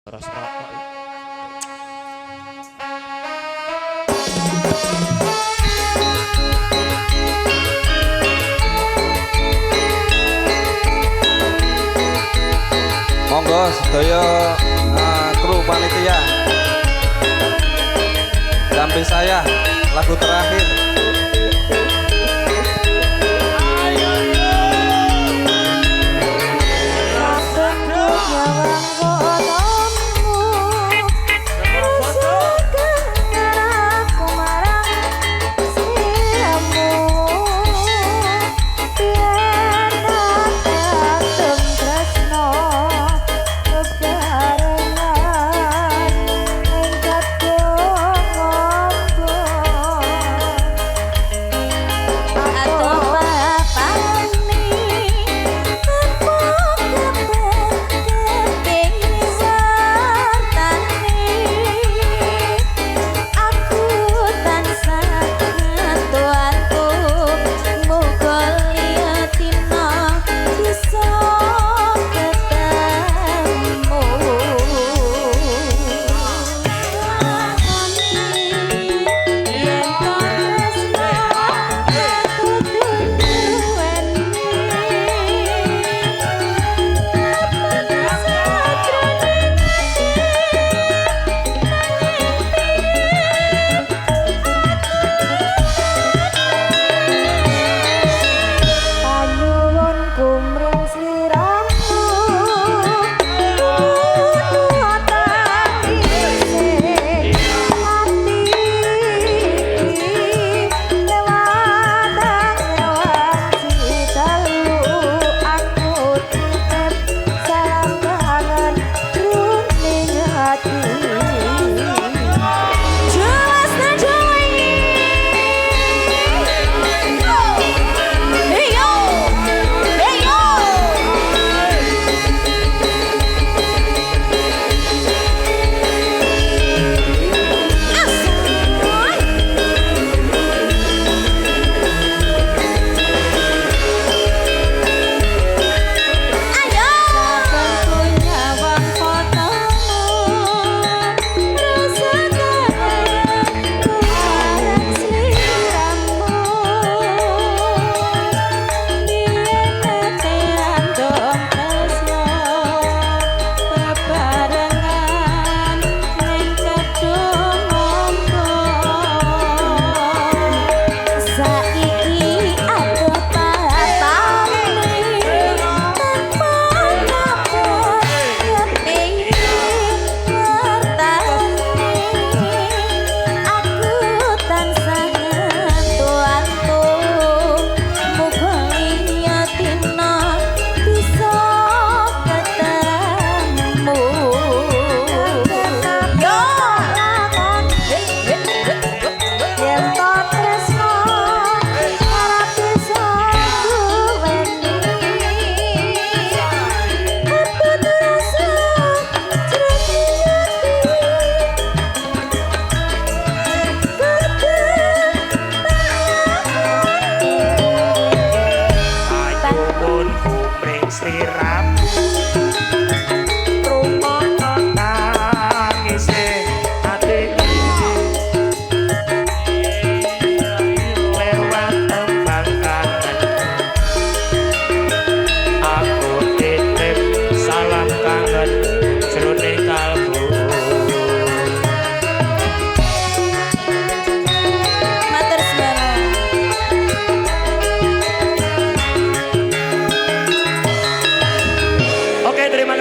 Terus rokok. Monggo sedaya kru panitia. Dampi saya lagu terakhir.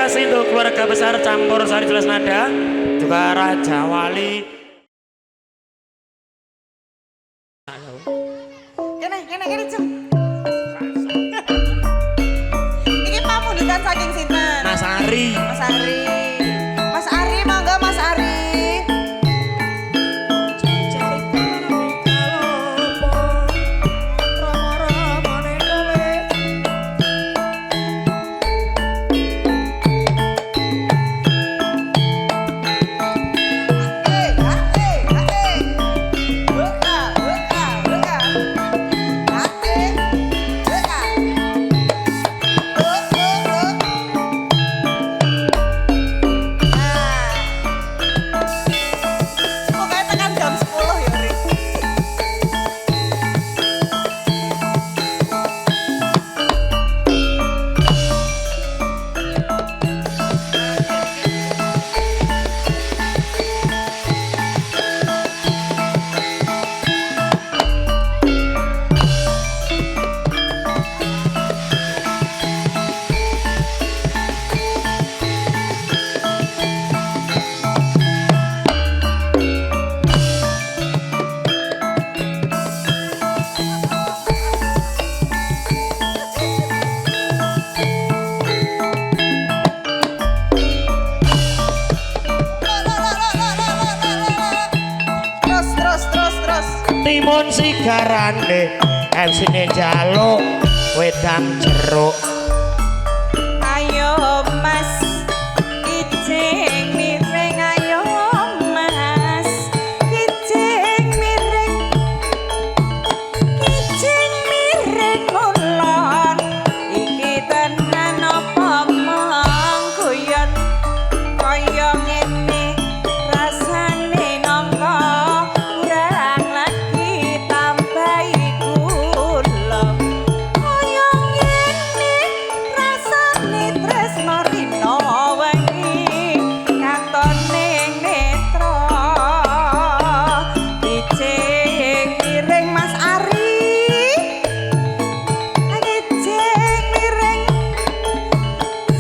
Untuk keluarga besar Campur Sari Jelas Nada, juga Raja Wali. Kene Cem. Iki pamundutan saking sinten? Mas Ari. Mas Ari. Mas Ari monggo Mas Ari. Hey. timun sigarane MC-ne njaluk wedang jeruk. Ayo Mas ijing miring ayo Mas ijing miring ulon iki tenan apa mangguyon kaya ngene rasane nangka kurang lagi tambahi gula kaya ngene rasane tresno rino wengi katone netra ijing miring Mas Ari ijing miring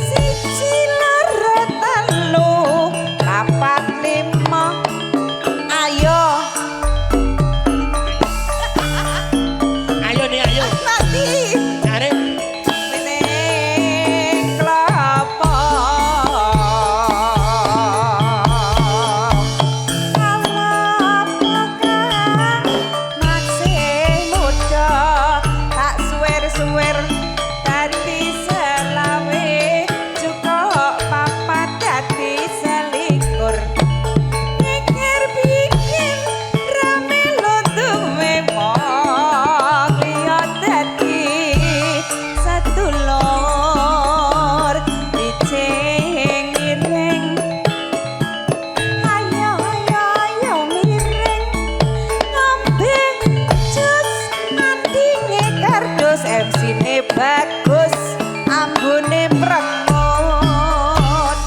siji loro telu papat lima ayo Ayo nih ayo. nanti Cari ning klopo maksih muda tak suwer-suwer dadi selawe cukup papat dadi selikur mikir bikin rame lo duwe wong liya dadi sedulur ijing miring ayo miring ngombe jus mandinge kardus MC-ne bagus ambune premot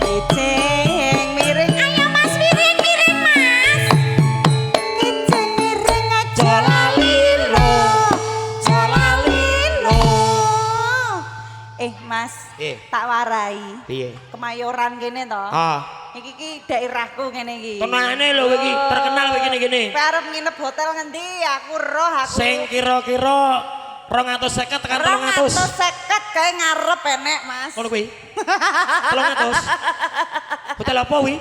ijing miring ayo Mas miring Mas ijing miring aja lalilo Mas tak warai piye? Kemayoran kene to Ah, iki daerahku ngene iki tenane lho iki terkenal iki ngene. kowe arep nginep hotel ngendi aku roh aku Sing kira-kira 250 tekan 300. 250 kae ngarep enek Mas Ngono kuwi. 300. Hotel apa kuwi?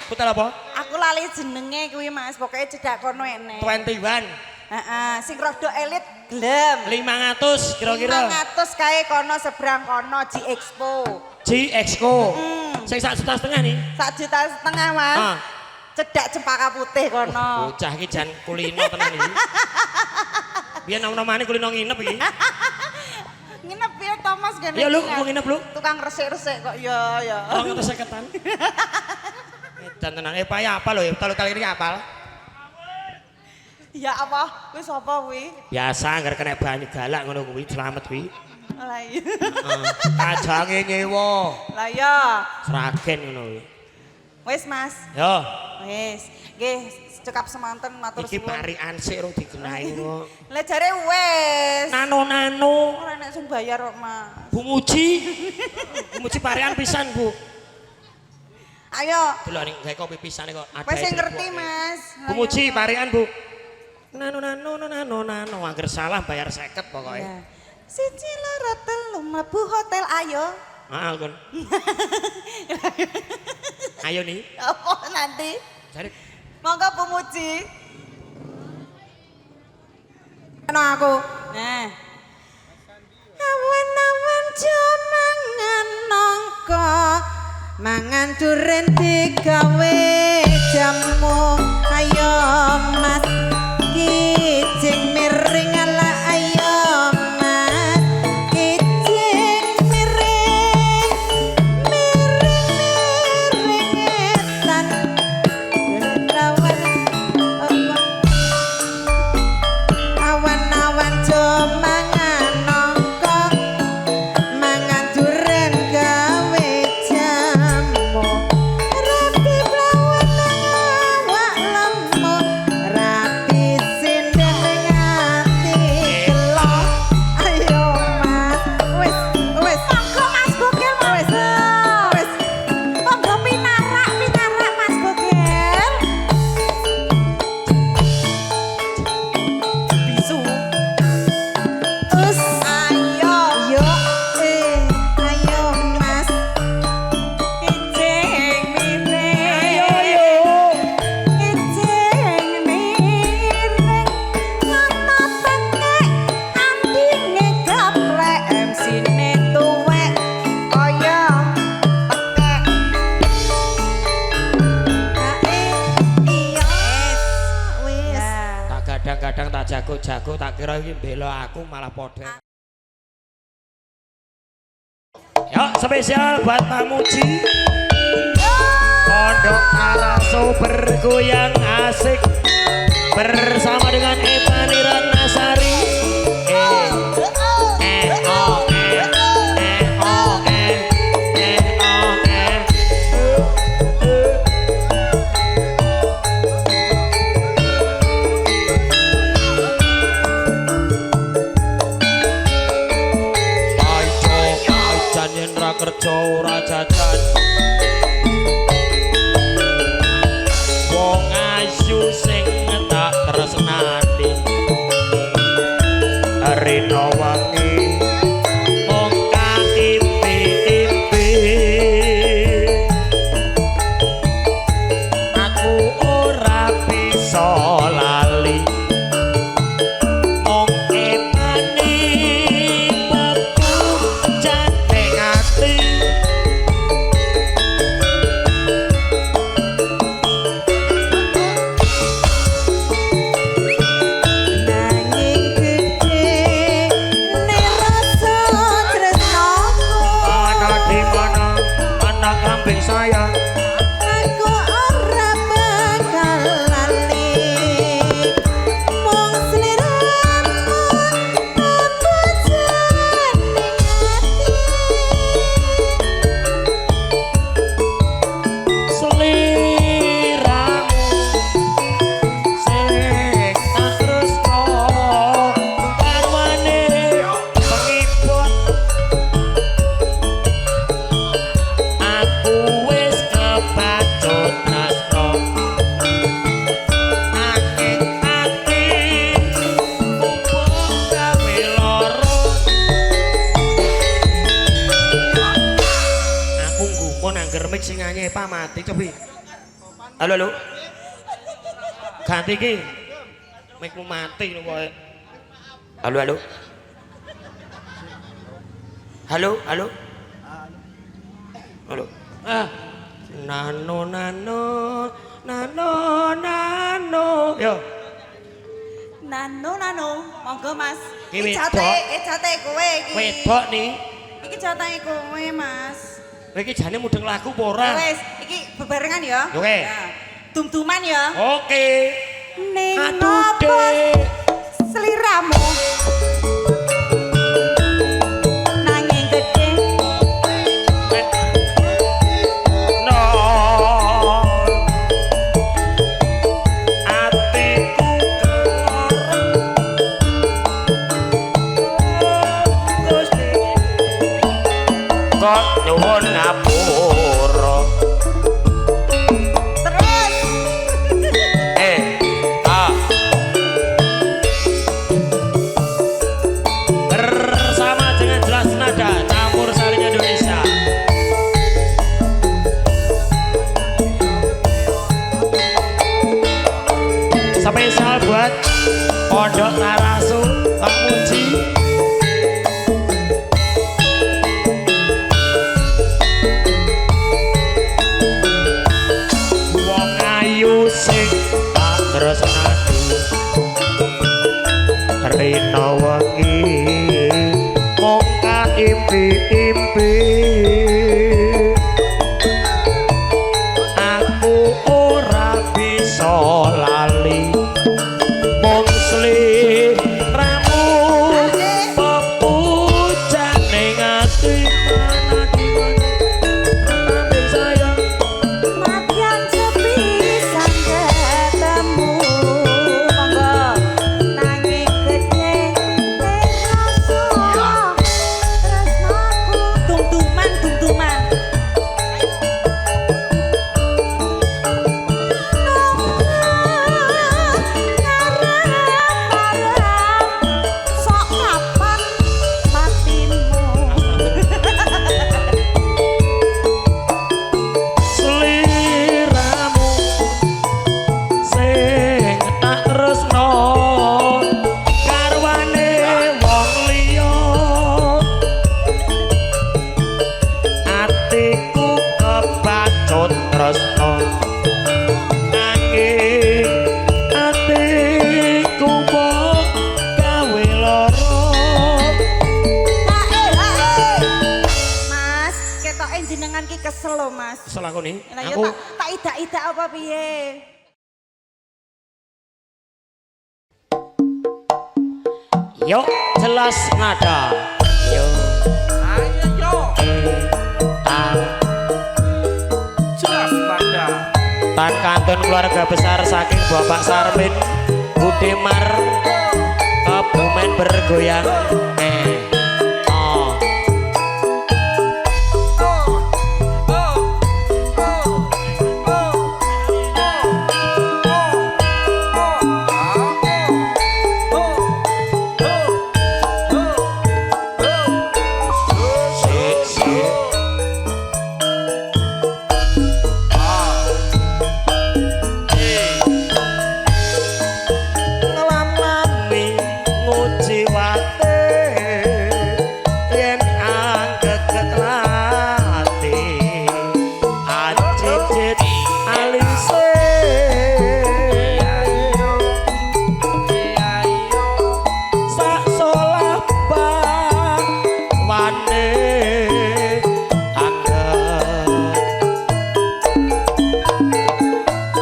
Hotel apa? aku lali jenenge kuwi Mas pokoknya cedak kono enek 21. heeh sing rada elit gelem 500 kira-kira. 500 kae kono seberang kono G Expo G Exco. Sing 1,5 juta nih. 1,5 juta Mas Ah. cedak cempaka putih kono Bocah iki jan kulino tenan iki. Biyen nom-nomane kulino nginep iki. nginep ya Thomas gene Ya lu mau nginep lu? tukang resik-resik kok ya 250-an. Dan tenan payah apa lho ya? Telu kali ini apal. ya apa wis apa kuwi Biasa anggar kena banyu galak ngono kuwi slamet kuwi. lah iya Kajange nyewa. lah ya Sragen ngono kuwi. wis Mas Yo, wis nggih cekap semanten matur iki suwun parikan sik rung digenahi ngono. lah jare wis Nano-nano. ora nek sing bayar kok Mas Bu Muji. Bu Muji parikan pisan, Bu. ayo Delok ning gawe kopi pisane kok ada. wis sing ngerti Mas Bu Muji parikan, Bu. Nano angger salah bayar 50 pokoknya. ya. Siji loro telu mlebu hotel ayo Maaf kon. Ayo nih. apa nanti Cari. monggo Bu Muji ana aku nah awan-awan jomangan nangka mangan duren digawe jamu ayo Mas kijing miring ala ayo Mas kijing miring etan awan-awan jomangan nangka mangan duren gawe jamu rapi blawan awak jago-jago tak kira iki bela aku malah padha. Ya, spesial buat Pak Muji. Pondok Araso bergoyang asik bersama dengan Evani Ratnasari. Kerja ora jajan wong ayu sing tak tresnani rina wangi mung kaimpi-impi aku ora bisa lali mung epani beku jane ati Pak mati cobi. Halo. Ganti iki. Mikmu mati lho kowe. Halo. Nano. Yo. Nano. Monggo Mas. Iki jate kowe iki. Wedok ni. Iki jatahe kowe Mas. Kowe iki jane mudeng lagu apa ora? Wes, iki bebarengan ya. Oke. Tum-tuman ya. Oke. Ning Aduh, apa seliramu nanging gede No. Atiku Gusti kok nyuwun ngapura. Bersama dengan Jelas Nada Campur Sarinya Indonesia. Spesial buat Pondok Arasu Pak Muji. Wong ayu sing tak tresnani rina wangi mung kaimpi-impi aku ora bisa lali mung sliramu pepujan ning ati mana di mana sayang matian sepisan ketemu monggo nanging gede ning rasa tresnaku lho Mas. Iso lakoni. Lah ya Aku tak idak-idak apa piye? yuk jelas nada. Yo. Ayo yo. Ah. Jelas nada. Tan kantun keluarga besar saking Bapak Sarmin Budemar Kebumen bergoyang. Oh. Ngelam-lami nguji wate yen anggeget lati acicit alise sak solah wane angget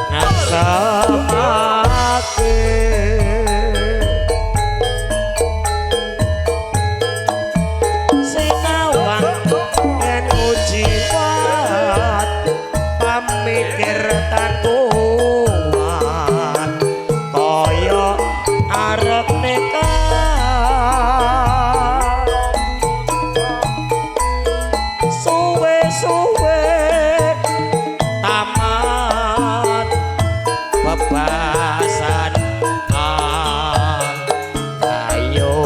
ngasamake sinawang yen uji wat pamikir tan kuat kaya arep nekat suwe-suwe tamat bebasan ayo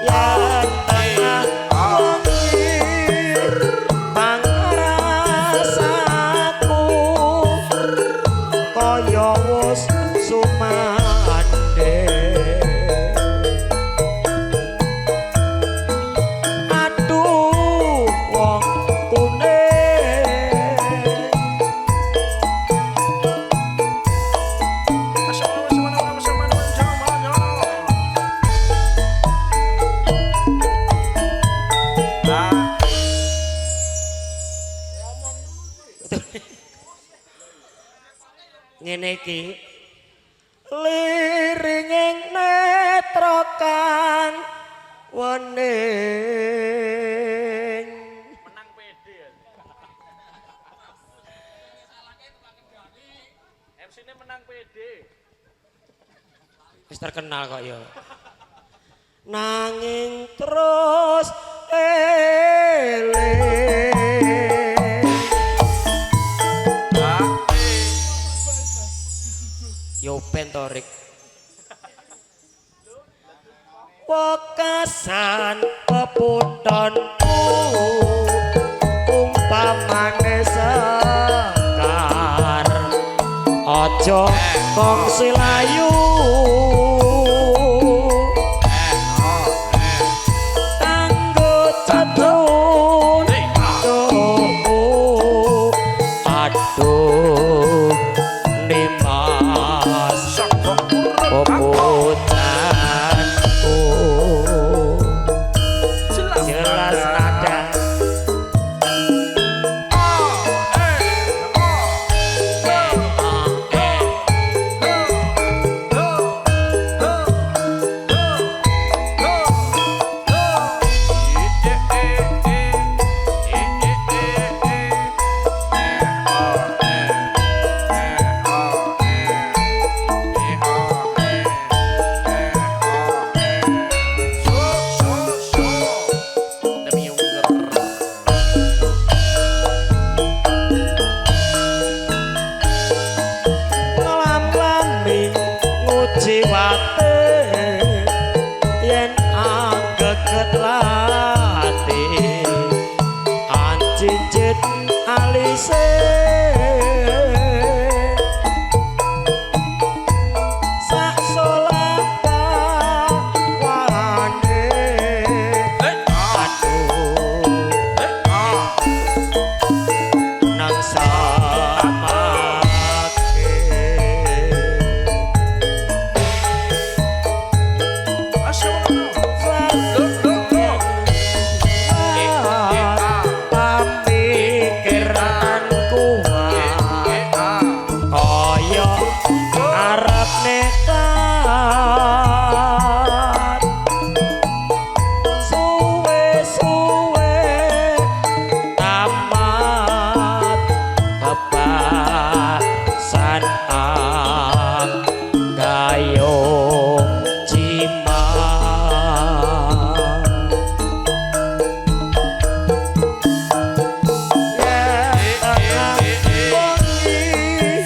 yang tengah mengir pangrasaku kaya wus sumande aduh wong kuning ngene iki liringing netra kang wening menang pede MC-ne menang pede wis terkenal kok ya nanging terus eling yo pentorik wekasan pepundhonku umpamane sekar aja kongsi layu kanggo cedhun aduh nimas peputanku jelas nada ngelam-lami nguji wate yen anggeget lati ancicit alise sak solah wane aduh nang samake gayung cimang tengah bengi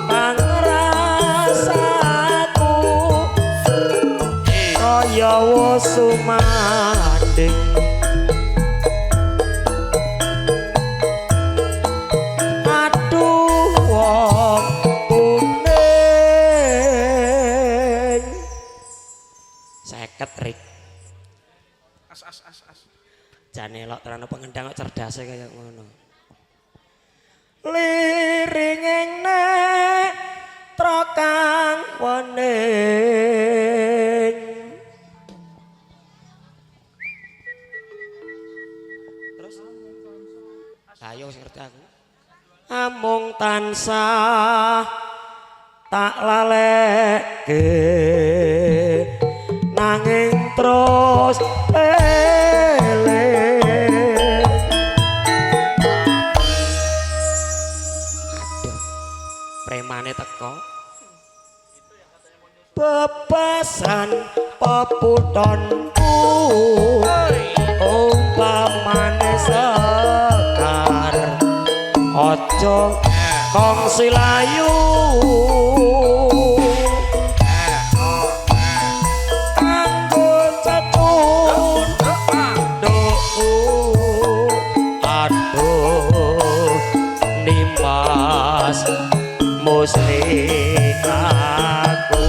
pangrasaku kaya sumanding aduh wong kuning 50 Rik As. jane elok terano pengendang kok cerdase kaya ngono liring nek trokang wening terus ayo sing ngerti aku amung tansah tak lalekke nanging terus eling aduh premane teko bebasan peputonku umpamane sekar ojo kongsi layu kanggo cetun aduh nimas muslik aku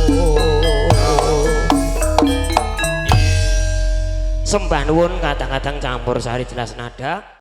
sembah nuwun kadang-kadang campur sari jelas nada